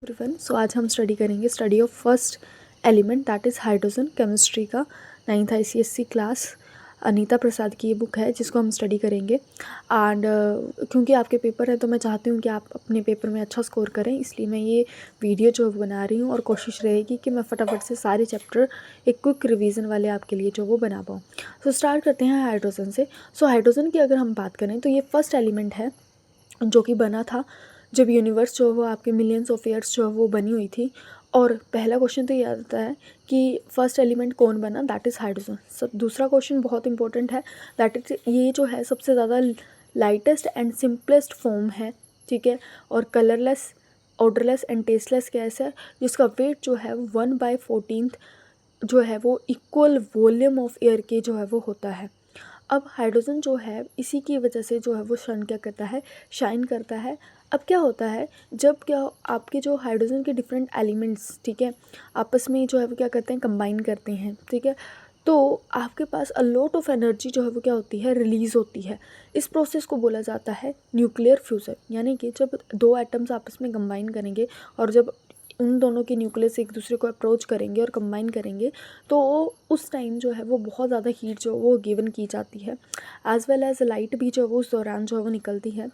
Everyone, सो आज हम study करेंगे study of first element that is hydrogen. Chemistry का 9th ICSE क्लास अनीता प्रसाद की ये बुक है जिसको हम स्टडी करेंगे। एंड क्योंकि आपके पेपर है तो मैं चाहती हूँ कि आप अपने पेपर में अच्छा स्कोर करें, इसलिए मैं ये वीडियो जो बना रही हूँ और कोशिश रहेगी कि मैं फटाफट से सारे चैप्टर एक क्विक रिवीजन वाले आपके लिए जो वो बना पाऊँ। सो स्टार्ट करते हैं हाइड्रोजन से। सो हाइड्रोजन की अगर हम बात करें तो ये फर्स्ट एलिमेंट है जो कि बना था जब यूनिवर्स जो है वो आपके मिलियंस ऑफ ईयर्स जो है वो बनी हुई थी। और पहला क्वेश्चन तो ये आता है कि फर्स्ट एलिमेंट कौन बना, दैट इज़ हाइड्रोजन। सब दूसरा क्वेश्चन बहुत इंपॉर्टेंट है, दैट इज ये जो है सबसे ज़्यादा लाइटेस्ट एंड सिंपलेस्ट फॉर्म है, ठीक है, और colourless, odourless and tasteless gas है जिसका वेट जो है 1/14 जो है वो इक्वल वॉल्यूम ऑफ एयर के जो है वो होता है। अब हाइड्रोजन जो है इसी की वजह से जो है वो सन क्या करता है, शाइन करता है। अब क्या होता है जब क्या आपके जो हाइड्रोजन के डिफरेंट एलिमेंट्स, ठीक है, आपस में जो है वो क्या करते हैं, कंबाइन करते हैं, ठीक है, तो आपके पास अ लॉट ऑफ एनर्जी जो है वो क्या होती है, रिलीज़ होती है। इस प्रोसेस को बोला जाता है न्यूक्लियर फ्यूज़न, यानी कि जब दो एटम्स आपस में कंबाइन करेंगे और जब उन दोनों के न्यूक्लियस एक दूसरे को अप्रोच करेंगे और कंबाइन करेंगे तो उस टाइम जो है वो बहुत ज़्यादा हीट जो वो गिवन की जाती है, एज वेल एज लाइट भी जो है वो उस दौरान जो है वो निकलती है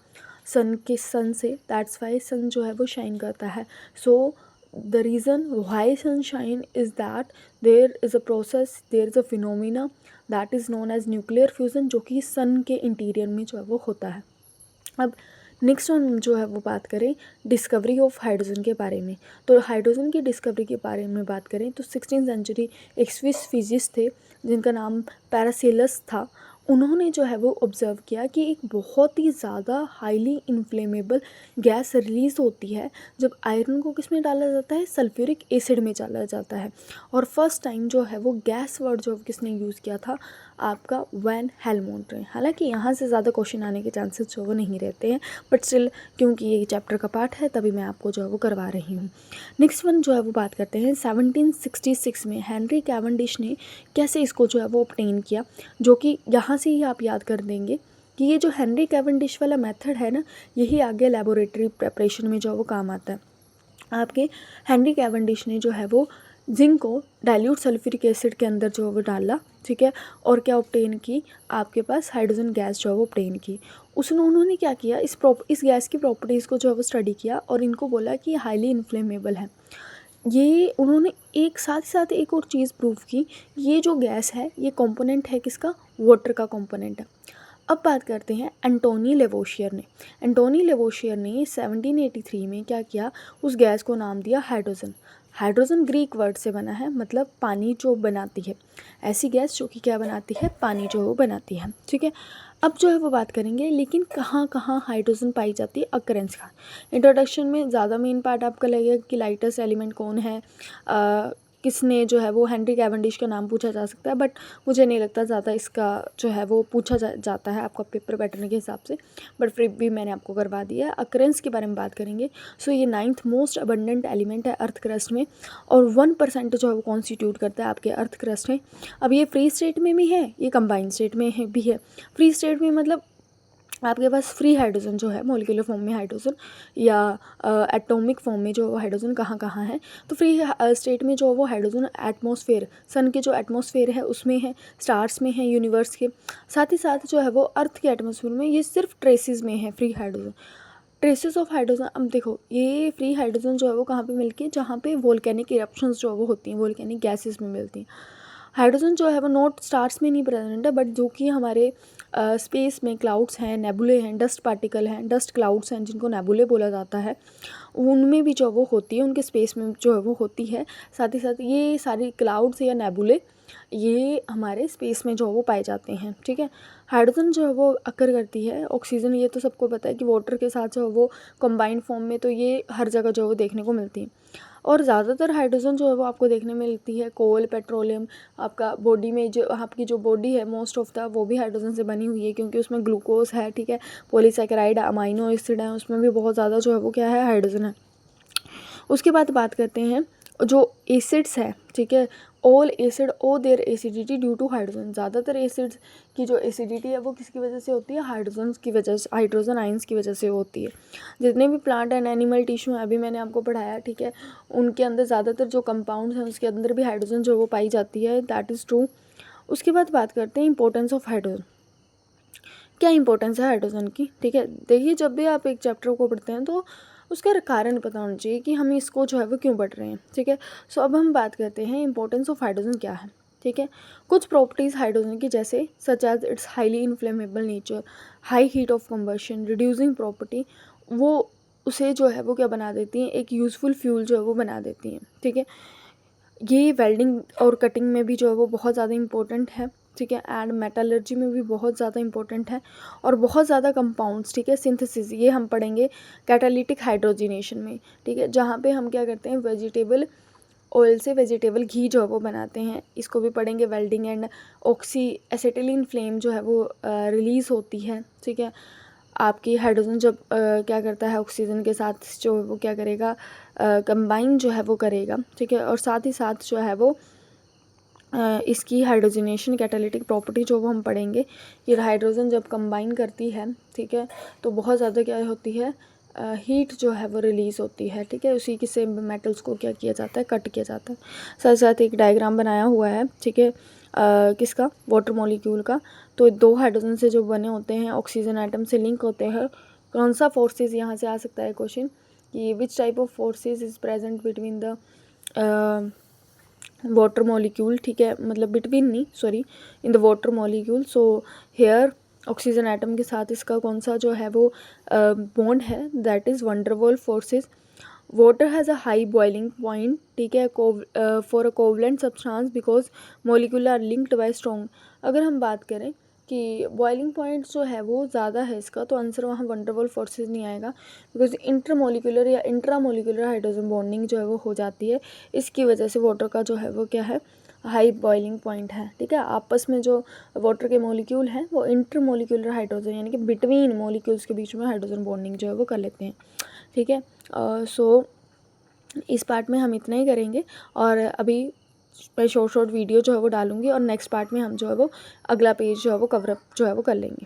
सन से। दैट्स वाई सन जो है वो शाइन करता है। So the reason why sun shine is that there is a process, there is a phenomena that is known as nuclear fusion, जो कि सन के इंटीरियर में जो है वो होता है। अब नेक्स्ट हम जो है वो बात करें डिस्कवरी ऑफ हाइड्रोजन के बारे में। तो हाइड्रोजन की डिस्कवरी के बारे में बात करें तो 16th सेंचुरी एक स्विस फिजिस्ट थे जिनका नाम पैरासेलस था। उन्होंने जो है वो ऑब्ज़र्व किया कि एक बहुत ही ज़्यादा हाईली इन्फ्लेमेबल गैस रिलीज़ होती है जब आयरन को किस में डाला जाता है, सल्फ्यूरिक एसिड में डाला जाता है। और फर्स्ट टाइम जो है वो गैस वर्ड जो किसने यूज़ किया था, आपका वैन हेलमोंट ने। हालांकि यहाँ से ज़्यादा क्वेश्चन आने के चांसेस जो वो नहीं रहते हैं, बट स्टिल क्योंकि ये चैप्टर का पार्ट है तभी मैं आपको जो है वो करवा रही हूँ। नेक्स्ट वन जो है वो बात करते हैं 1766 में हेनरी कैवेंडिश ने कैसे इसको जो है वो ऑब्टेन किया, जो कि यहाँ से ही आप याद कर देंगे कि ये जो हेनरी कैवेंडिश वाला मेथड है ना, यही आगे लेबोरेटरी प्रेपरेशन में जो है वो काम आता है। आपके हेनरी कैवेंडिश ने जो है वो जिंक को डाइल्यूट सल्फ्यूरिक एसिड के अंदर जो है वो डाला, ठीक है, और क्या ऑब्टेन की, आपके पास हाइड्रोजन गैस जो है वो ऑब्टेन की। उन्होंने क्या किया, इस गैस की प्रॉपर्टीज़ को जो है वो स्टडी किया और इनको बोला कि हाईली इन्फ्लेमेबल है। ये उन्होंने एक साथ ही साथ एक और चीज़ प्रूव की, ये जो गैस है ये कंपोनेंट है किसका, वाटर का कंपोनेंट है। अब बात करते हैं एंटोनी लेवोशियर ने। एंटोनी लेवोशियर ने 1783 में क्या किया, उस गैस को नाम दिया हाइड्रोजन। हाइड्रोजन ग्रीक वर्ड से बना है, मतलब पानी जो बनाती है, ऐसी गैस जो कि क्या बनाती है, पानी जो वो बनाती है, ठीक है। अब जो है वो बात करेंगे लेकिन कहाँ कहाँ हाइड्रोजन पाई जाती है, अकरेंस का। इंट्रोडक्शन में ज़्यादा मेन पार्ट आपका लगेगा कि लाइटेस्ट एलिमेंट कौन है, किसने जो है वो हेनरी कैवेंडिश का नाम पूछा जा सकता है, बट मुझे नहीं लगता ज़्यादा इसका जो है वो पूछा जाता है आपका पेपर पैटर्न के हिसाब से, बट फिर भी मैंने आपको करवा दिया है। अकरेंस के बारे में बात करेंगे। सो ये 9th मोस्ट अबंडेंट एलिमेंट है अर्थ क्रस्ट में और 1% जो है वो कॉन्स्टिट्यूट करता है आपके अर्थ क्रस्ट में। अब ये फ्री स्टेट में भी है, ये कंबाइंड स्टेट में भी है। फ्री स्टेट में मतलब आपके पास फ्री हाइड्रोजन जो है मॉलिक्यूलर फॉर्म में हाइड्रोजन या एटॉमिक फॉर्म में जो हाइड्रोजन कहाँ कहाँ है, तो फ्री स्टेट में जो वो हाइड्रोजन एटमॉस्फेयर, सन के जो एटमॉस्फेयर है उसमें है, स्टार्स में है, यूनिवर्स के, साथ ही साथ जो है वो अर्थ के एटमॉस्फेयर में, ये सिर्फ ट्रेसेस में है free hydrogen. Traces of hydrogen, अब देखो ये फ्री हाइड्रोजन जो है वो कहाँ पे मिलती है, जहाँ पे वोल्केनिक इरप्शंस जो है वो होती हैं, वोल्केनिक गैसेस में मिलती हैं। हाइड्रोजन जो है वो नॉट स्टार्स में नहीं प्रेजेंट है, बट जो कि हमारे स्पेस में क्लाउड्स हैं, नेबुले हैं, डस्ट पार्टिकल हैं, डस्ट क्लाउड्स हैं जिनको नेबुले बोला जाता है, उनमें भी जो वो होती है, उनके स्पेस में जो है वो होती है। साथ ही साथ ये सारी क्लाउड्स या नेबुले ये हमारे स्पेस में जो है वो पाए जाते हैं, ठीक है। हाइड्रोजन जो है वो अकर करती है ऑक्सीजन, ये तो सबको पता है कि वाटर के साथ जो है वो कंबाइंड फॉर्म में, तो ये हर जगह जो है वो देखने को मिलती है। और ज़्यादातर हाइड्रोजन जो है वो आपको देखने में मिलती है कोल, पेट्रोलियम, आपका बॉडी में जो आपकी जो बॉडी है मोस्ट ऑफ द वो भी हाइड्रोजन से बनी हुई है, क्योंकि उसमें ग्लूकोज है, ठीक है, पॉलीसैकेराइड, अमाइनो एसिड है, उसमें भी बहुत ज़्यादा जो है वो क्या है, हाइड्रोजन है। उसके बाद बात करते हैं जो एसिड्स है, ठीक है, all acid owe their acidity due to hydrogen. ज़्यादातर एसिड्स की जो एसिडिटी है वो किसकी वजह से होती है, हाइड्रोजन की वजह से, हाइड्रोजन आइंस की वजह से होती है। जितने भी प्लांट एंड एनिमल टिश्यू हैं, अभी मैंने आपको पढ़ाया, ठीक है, उनके अंदर ज़्यादातर जो कंपाउंड्स हैं उसके अंदर भी हाइड्रोजन जो वो पाई जाती है, दैट इज़ ट्रू। उसके बाद बात करते हैं इंपॉर्टेंस ऑफ हाइड्रोजन। क्या इंपॉर्टेंस है हाइड्रोजन की, ठीक है। देखिए, जब भी आप एक चैप्टर को पढ़ते हैं तो उसका कारण पता होना चाहिए कि हम इसको जो है वो क्यों पढ़ रहे हैं, ठीक है। सो अब हम बात करते हैं इंपॉर्टेंस ऑफ हाइड्रोजन क्या है, ठीक है। कुछ प्रॉपर्टीज़ हाइड्रोजन की, जैसे such as its highly inflammable nature, high heat of combustion, reducing property, वो उसे जो है वो क्या बना देती हैं, एक यूज़फुल फ्यूल जो है वो बना देती हैं, ठीक है। ये वेल्डिंग और कटिंग में भी जो है वो बहुत ज़्यादा इंपॉर्टेंट है, ठीक है, एंड मेटलर्जी में भी बहुत ज़्यादा इंपॉर्टेंट है। और बहुत ज़्यादा कंपाउंड्स, ठीक है, सिंथेसिस, ये हम पढ़ेंगे कैटालिटिक हाइड्रोजिनेशन में, ठीक है, जहाँ पे हम क्या करते हैं, वेजिटेबल ऑयल से वेजिटेबल घी जो है वो बनाते हैं, इसको भी पढ़ेंगे। Welding and oxy acetylene flame जो है वो रिलीज़ होती है, ठीक है। आपकी हाइड्रोजन जब क्या करता है, ऑक्सीजन के साथ जो है वो क्या करेगा, कंबाइन जो है वो करेगा, ठीक है। और साथ ही साथ जो है वो इसकी हाइड्रोजनेशन कैटालिटिक प्रॉपर्टी जो वो हम पढ़ेंगे कि हाइड्रोजन जब कंबाइन करती है, ठीक है, तो बहुत ज़्यादा क्या होती है, हीट जो है वो रिलीज़ होती है, ठीक है। उसी के सेम मेटल्स को क्या किया जाता है, कट किया जाता है। साथ साथ एक डायग्राम बनाया हुआ है, ठीक है, किसका, वाटर मॉलिक्यूल का। तो दो हाइड्रोजन से जो बने होते हैं, ऑक्सीजन एटम से लिंक होते हैं, कौन सा फोर्सेस, यहाँ से आ सकता है क्वेश्चन कि which type of forces is present between the water molecule, ठीक है, मतलब बिटवीन नहीं, sorry, in the water molecule. So here oxygen atom के साथ इसका कौन सा जो है वो बॉन्ड है, that is van der Waals forces. Water has a high boiling point, ठीक है, for a covalent substance because molecule are linked by strong. अगर हम बात करें कि बॉइलिंग पॉइंट जो है वो ज़्यादा है इसका, तो आंसर वहाँ वंडरवॉल फोर्सेज नहीं आएगा, बिकॉज इंटरमोलिकुलर या इंट्रामोलिकुलर हाइड्रोजन बॉन्डिंग जो है वो हो जाती है। इसकी वजह से वाटर का जो है वो क्या है, हाई बॉइलिंग पॉइंट है, ठीक है। आपस में जो वाटर के मॉलिक्यूल हैं वो इंटरमोलिकुलर हाइड्रोजन, यानी कि बिटवीन मॉलिक्यूल्स के बीच में हाइड्रोजन बॉन्डिंग जो है वो कर लेते हैं, ठीक है। सो इस पार्ट में हम इतना ही करेंगे, और अभी मैं शॉर्ट वीडियो जो है वो डालूंगी, और नेक्स्ट पार्ट में हम जो है वो अगला पेज जो है वो कवर अप जो है वो कर लेंगे।